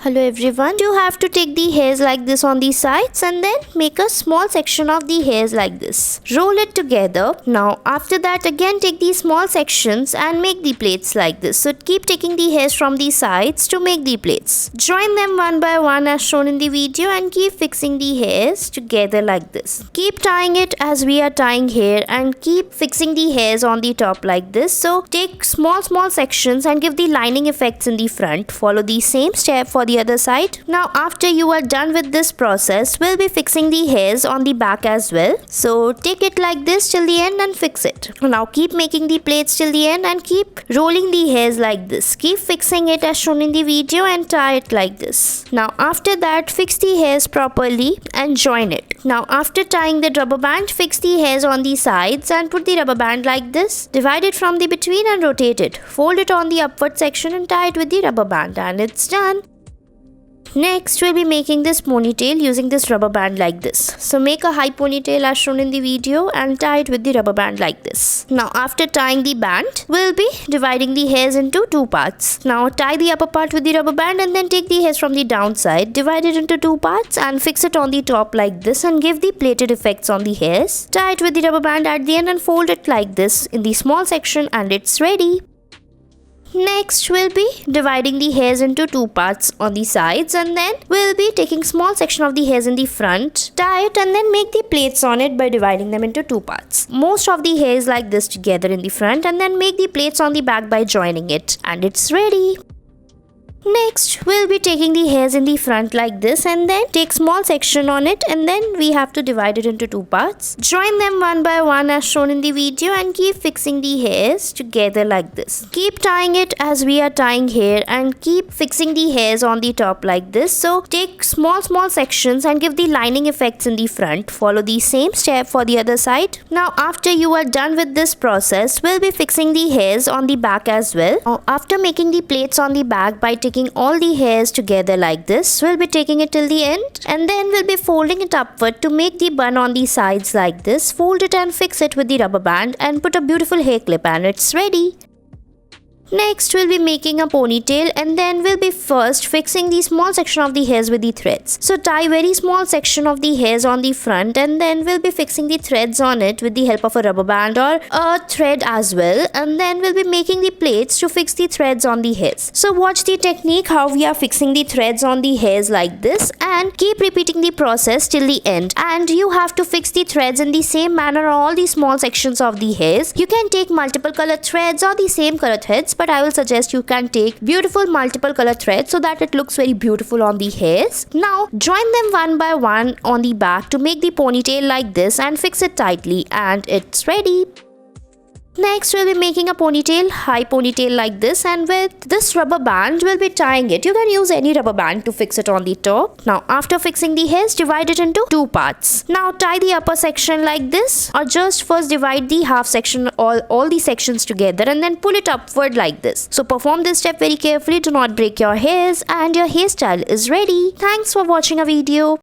Hello everyone, you have to take the hairs like this on the sides and then make a small section of the hairs like this. Roll it together. Now after that again take the small sections and make the plaits like this. So keep taking the hairs from the sides to make the plaits. Join them one by one as shown in the video and keep fixing the hairs together like this. Keep tying it as we are tying here and keep fixing the hairs on the top like this. So take small sections and give the lining effects in the front. Follow the same step for the other side. Now after you are done with this process, we'll be fixing the hairs on the back as well. So take it like this till the end and fix it. Now keep making the plaits till the end and keep rolling the hairs like this. Keep fixing it as shown in the video and tie it like this. Now after that, fix the hairs properly and join it. Now after tying the rubber band, fix the hairs on the sides and put the rubber band like this. Divide it from the between and rotate it. Fold it on the upward section and tie it with the rubber band, and it's done. Next, we'll be making this ponytail using this rubber band like this. So make a high ponytail as shown in the video and tie it with the rubber band like this. Now after tying the band, we'll be dividing the hairs into two parts. Now tie the upper part with the rubber band and then take the hairs from the downside, divide it into two parts and fix it on the top like this and give the plaited effects on the hairs. Tie it with the rubber band at the end and fold it like this in the small section, and it's ready. Next, we'll be dividing the hairs into two parts on the sides and then we'll be taking small section of the hairs in the front, tie it and then make the plaits on it by dividing them into two parts. Most of the hairs like this together in the front and then make the plaits on the back by joining it, and it's ready. Next, we'll be taking the hairs in the front like this and then take small section on it and then we have to divide it into two parts. Join them one by one as shown in the video and keep fixing the hairs together like this. Keep tying it as we are tying here and keep fixing the hairs on the top like this. So take small sections and give the lining effects in the front. Follow the same step for the other side. Now after you are done with this process, we'll be fixing the hairs on the back as well. Now, after making the plaits on the back by taking all the hairs together like this, we'll be taking it till the end and then we'll be folding it upward to make the bun on the sides like this. Fold it and fix it with the rubber band and put a beautiful hair clip, and it's ready. Next, we'll be making a ponytail and then we'll be first fixing the small section of the hairs with the threads. So tie very small section of the hairs on the front and then we'll be fixing the threads on it with the help of a rubber band or a thread as well, and then we'll be making the plaits to fix the threads on the hairs. So watch the technique how we are fixing the threads on the hairs like this and keep repeating the process till the end. And you have to fix the threads in the same manner on all the small sections of the hairs. You can take multiple color threads or the same color threads, but I will suggest you can take beautiful multiple color threads so that it looks very beautiful on the hairs. Now join them one by one on the back to make the ponytail like this and fix it tightly, and it's ready. Next, we'll be making a ponytail, high ponytail like this, and with this rubber band, we'll be tying it. You can use any rubber band to fix it on the top. Now, after fixing the hairs, divide it into two parts. Now, tie the upper section like this, or just first divide the half section, all the sections together, and then pull it upward like this. So, perform this step very carefully to not break your hairs, and your hairstyle is ready. Thanks for watching our video.